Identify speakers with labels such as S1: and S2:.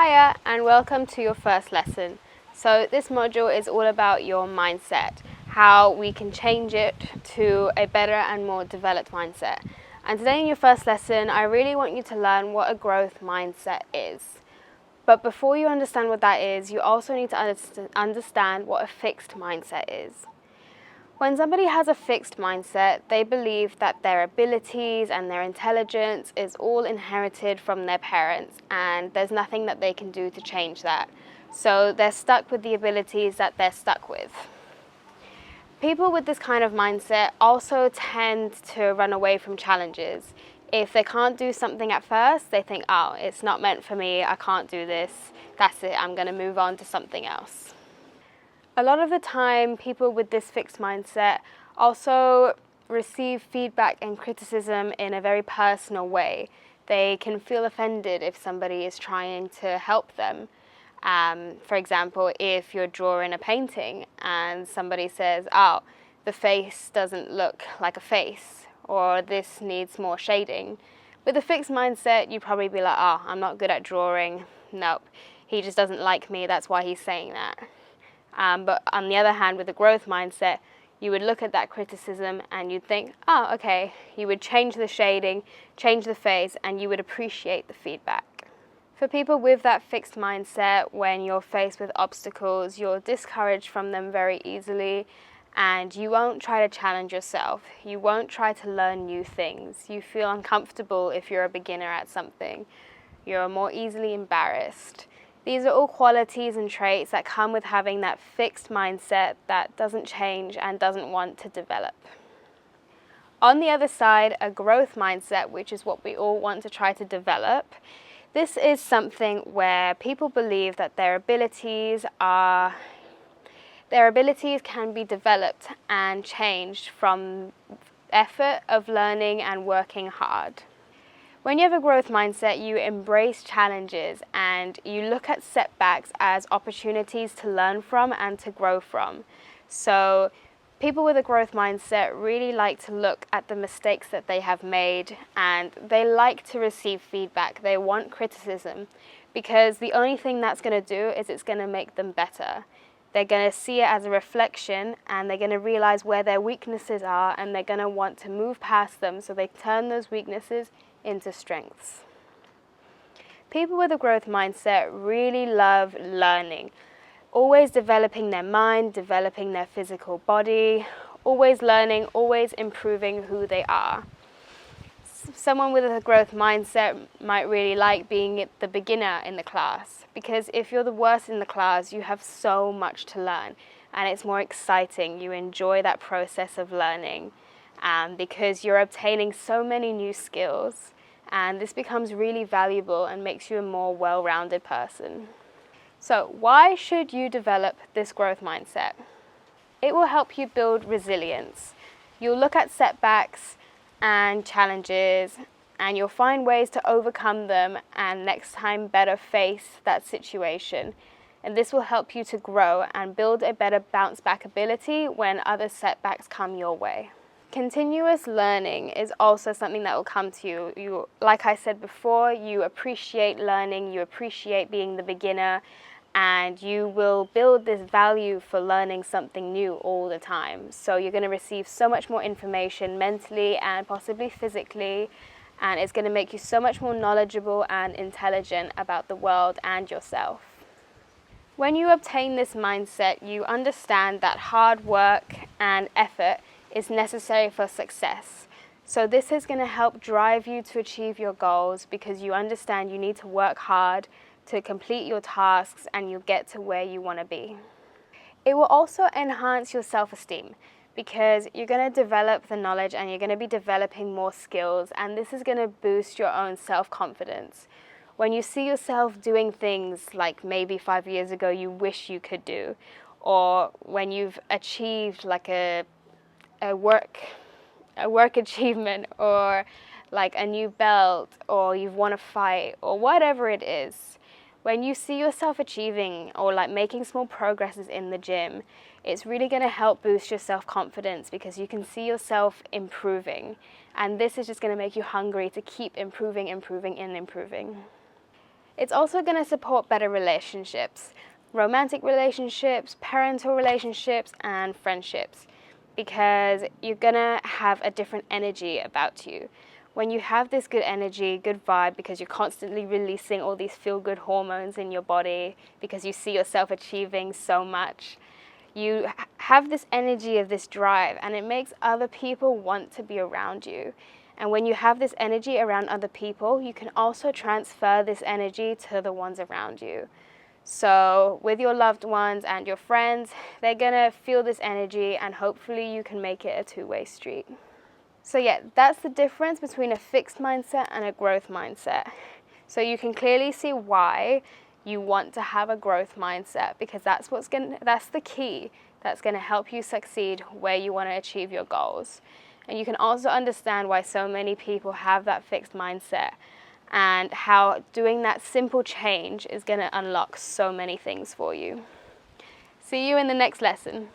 S1: Hiya and welcome to your first lesson. So this module is all about your mindset, how we can change it to a better and more developed mindset. And today in your first lesson, I really want you to learn what a growth mindset is. But before you understand what that is, you also need to understand what a fixed mindset is. When somebody has a fixed mindset, they believe that their abilities and their intelligence is all inherited from their parents and there's nothing that they can do to change that. So they're stuck with the abilities that they're stuck with. People with this kind of mindset also tend to run away from challenges. If they can't do something at first, they think, oh, it's not meant for me, I can't do this, that's it, I'm going to move on to something else. A lot of the time, people with this fixed mindset also receive feedback and criticism in a very personal way. They can feel offended if somebody is trying to help them. For example, if you're drawing a painting and somebody says, oh, the face doesn't look like a face, or this needs more shading. With a fixed mindset, you'd probably be like, oh, I'm not good at drawing. Nope, he just doesn't like me, that's why he's saying that. But on the other hand, with a growth mindset, you would look at that criticism and you'd think, oh, okay, you would change the shading, change the face, and you would appreciate the feedback. For people with that fixed mindset, when you're faced with obstacles, you're discouraged from them very easily, and you won't try to challenge yourself. You won't try to learn new things. You feel uncomfortable if you're a beginner at something. You're more easily embarrassed. These are all qualities and traits that come with having that fixed mindset that doesn't change and doesn't want to develop. On the other side, a growth mindset, which is what we all want to try to develop, this is something where people believe that their abilities can be developed and changed from effort of learning and working hard. When you have a growth mindset, you embrace challenges and you look at setbacks as opportunities to learn from and to grow from. So people with a growth mindset really like to look at the mistakes that they have made, and they like to receive feedback. They want criticism because the only thing that's going to do is it's going to make them better. They're going to see it as a reflection, and they're going to realize where their weaknesses are, and they're going to want to move past them so they turn those weaknesses into strengths. People with a growth mindset really love learning, always developing their mind, developing their physical body, always learning, always improving who they are. Someone with a growth mindset might really like being the beginner in the class, because if you're the worst in the class, you have so much to learn and it's more exciting. You enjoy that process of learning. Because you're obtaining so many new skills, and this becomes really valuable and makes you a more well-rounded person. So why should you develop this growth mindset? It will help you build resilience. You'll look at setbacks and challenges and you'll find ways to overcome them and next time better face that situation. And this will help you to grow and build a better bounce back ability when other setbacks come your way. Continuous learning is also something that will come to you. Like I said before, you appreciate learning, you appreciate being the beginner, and you will build this value for learning something new all the time. So you're going to receive so much more information mentally and possibly physically, and it's going to make you so much more knowledgeable and intelligent about the world and yourself. When you obtain this mindset, you understand that hard work and effort is necessary for success. So this is going to help drive you to achieve your goals because you understand you need to work hard to complete your tasks and you'll get to where you want to be. It will also enhance your self-esteem because you're going to develop the knowledge and you're going to be developing more skills, and this is going to boost your own self-confidence. When you see yourself doing things like maybe 5 years ago you wish you could do, or when you've achieved like a work achievement, or like a new belt, or you've won a fight, or whatever it is, when you see yourself achieving or like making small progresses in the gym, it's really going to help boost your self-confidence because you can see yourself improving, and this is just going to make you hungry to keep improving. It's also going to support better relationships, romantic relationships, parental relationships, and friendships, because you're going to have a different energy about you. When you have this good energy, good vibe, because you're constantly releasing all these feel-good hormones in your body, because you see yourself achieving so much, you have this energy of this drive, and it makes other people want to be around you. And when you have this energy around other people, you can also transfer this energy to the ones around you. So with your loved ones and your friends, they're gonna feel this energy, and hopefully you can make it a two-way street. So yeah, that's the difference between a fixed mindset and a growth mindset. So you can clearly see why you want to have a growth mindset, because that's the key that's going to help you succeed where you want to achieve your goals. And you can also understand why so many people have that fixed mindset, and how doing that simple change is going to unlock so many things for you. See you in the next lesson.